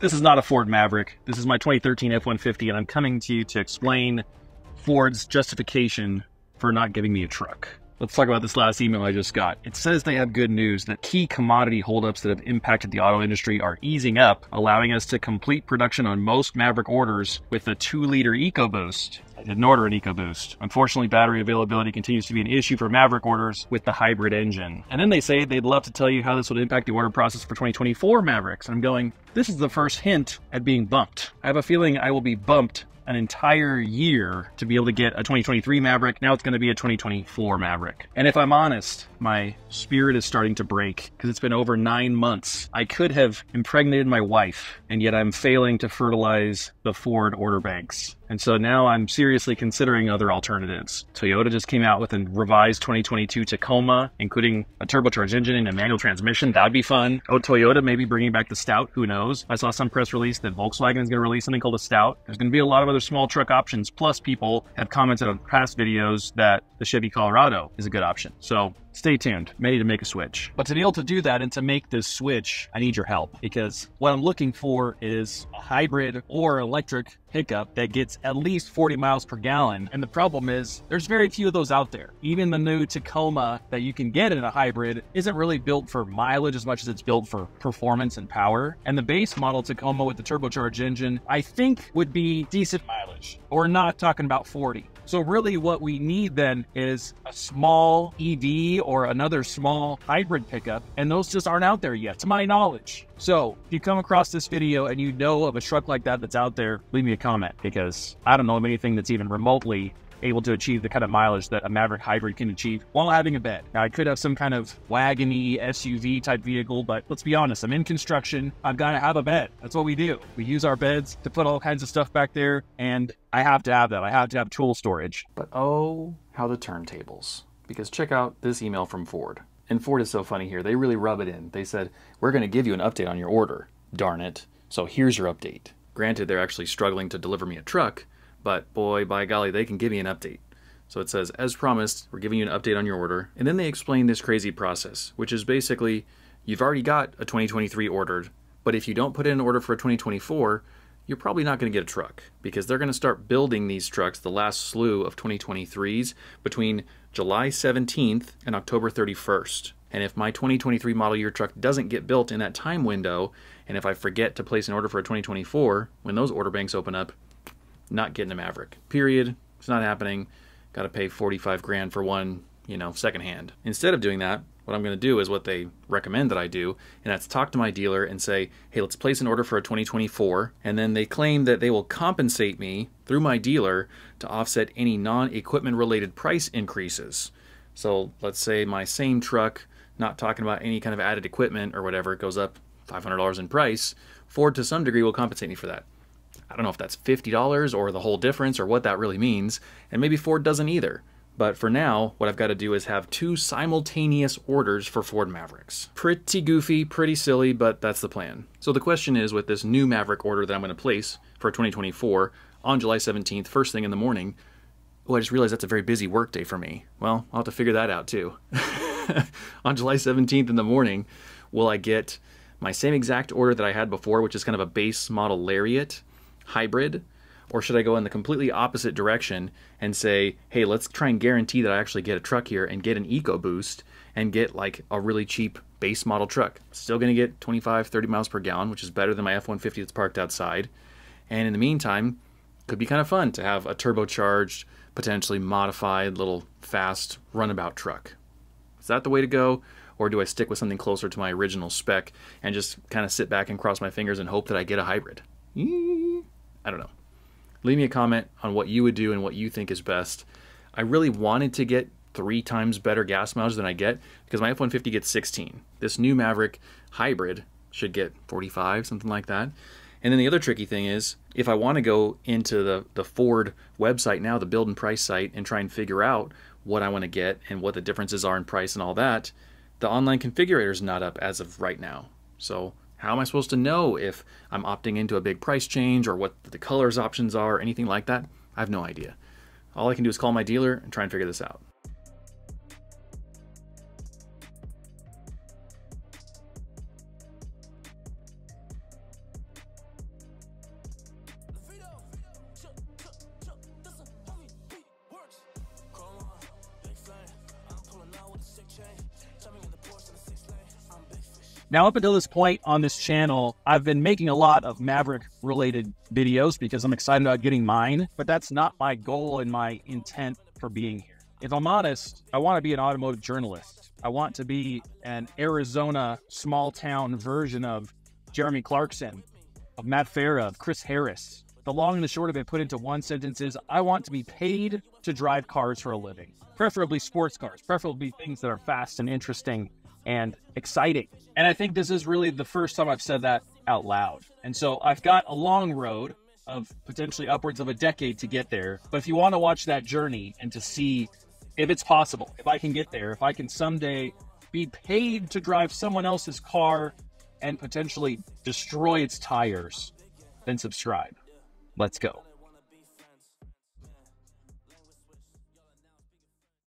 This is not a Ford Maverick. This is my 2013 F-150, and I'm coming to you to explain Ford's justification for not giving me a truck. Let's talk about this last email I just got. It says they have good news that key commodity holdups that have impacted the auto industry are easing up, allowing us to complete production on most Maverick orders with a 2-liter EcoBoost. I didn't order an EcoBoost. Unfortunately, battery availability continues to be an issue for Maverick orders with the hybrid engine. And then they say they'd love to tell you how this would impact the order process for 2024 Mavericks. I'm going, this is the first hint at being bumped. I have a feeling I will be bumped an entire year to be able to get a 2023 Maverick. Now it's going to be a 2024 Maverick. And if I'm honest, my spirit is starting to break because it's been over 9 months. I could have impregnated my wife, and yet I'm failing to fertilize the Ford order banks. And so now I'm seriously considering other alternatives. Toyota just came out with a revised 2022 Tacoma, including a turbocharged engine and a manual transmission. That'd be fun. Oh, Toyota may be bringing back the Stout. Who knows? I saw some press release that Volkswagen is going to release something called a Stout. There's going to be a lot of other small truck options. Plus, people have commented on past videos that the Chevy Colorado is a good option. So stay tuned. I'm ready to make a switch. But to be able to do that and to make this switch, I need your help, because what I'm looking for is a hybrid or electric pickup that gets at least 40 miles per gallon. And the problem is there's very few of those out there. Even the new Tacoma that you can get in a hybrid isn't really built for mileage as much as it's built for performance and power. And the base model Tacoma with the turbocharged engine, I think would be decent mileage. Or not talking about 40. So really what we need then is a small EV or another small hybrid pickup, and those just aren't out there yet, to my knowledge. So if you come across this video and you know of a truck like that that's out there, leave me a comment, because I don't know of anything that's even remotely able to achieve the kind of mileage that a Maverick hybrid can achieve while having a bed. Now, I could have some kind of wagon-y SUV type vehicle, but let's be honest, I'm in construction. I've got to have a bed. That's what we do. We use our beds to put all kinds of stuff back there, and I have to have that. I have to have tool storage. But oh, how the turntables. Because check out this email from Ford. And Ford is so funny here. They really rub it in. They said, we're going to give you an update on your order. Darn it. So here's your update. Granted, they're actually struggling to deliver me a truck, but boy, by golly, they can give me an update. So it says, as promised, we're giving you an update on your order. And then they explain this crazy process, which is basically, you've already got a 2023 ordered, but if you don't put in an order for a 2024, you're probably not going to get a truck, because they're going to start building these trucks, the last slew of 2023s, between July 17th and October 31st. And if my 2023 model year truck doesn't get built in that time window, and if I forget to place an order for a 2024, when those order banks open up, not getting a Maverick. Period. It's not happening. Got to pay 45 grand for one, secondhand. Instead of doing that, what I'm going to do is what they recommend that I do, and that's talk to my dealer and say, hey, let's place an order for a 2024, and then they claim that they will compensate me through my dealer to offset any non-equipment related price increases. So let's say my same truck, not talking about any kind of added equipment or whatever, goes up $500 in price. Ford to some degree will compensate me for that. I don't know if that's $50 or the whole difference or what that really means, and maybe Ford doesn't either. But for now, what I've got to do is have 2 simultaneous orders for Ford Mavericks. Pretty goofy, pretty silly, but that's the plan. So the question is, with this new Maverick order that I'm going to place for 2024 on July 17th, first thing in the morning, I just realized that's a very busy work day for me. Well, I'll have to figure that out too. On July 17th in the morning, will I get my same exact order that I had before, which is kind of a base model Lariat hybrid, or should I go in the completely opposite direction and say, hey, let's try and guarantee that I actually get a truck here and get an EcoBoost and get like a really cheap base model truck. Still going to get 25, 30 miles per gallon, which is better than my F-150 that's parked outside. And in the meantime, could be kind of fun to have a turbocharged, potentially modified little fast runabout truck. Is that the way to go? Or do I stick with something closer to my original spec and just kind of sit back and cross my fingers and hope that I get a hybrid? I don't know. Leave me a comment on what you would do and what you think is best. I really wanted to get 3 times better gas mileage than I get, because my F-150 gets 16. This new Maverick hybrid should get 45, something like that. And then the other tricky thing is, if I want to go into the Ford website now, the build and price site, and try and figure out what I want to get and what the differences are in price and all that, the online configurator is not up as of right now. So how am I supposed to know if I'm opting into a big price change or what the colors options are or anything like that? I have no idea. All I can do is call my dealer and try and figure this out. Now, up until this point on this channel, I've been making a lot of Maverick related videos because I'm excited about getting mine, but that's not my goal and my intent for being here. If I'm honest, I want to be an automotive journalist. I want to be an Arizona small town version of Jeremy Clarkson, of Matt Farah, of Chris Harris. The long and the short of it put into one sentence is, I want to be paid to drive cars for a living. Preferably sports cars, preferably things that are fast and interesting and exciting. And I think this is really the first time I've said that out loud. And so I've got a long road of potentially upwards of a decade to get there. But if you want to watch that journey and to see if it's possible, if I can get there, if I can someday be paid to drive someone else's car and potentially destroy its tires, then subscribe. Let's go.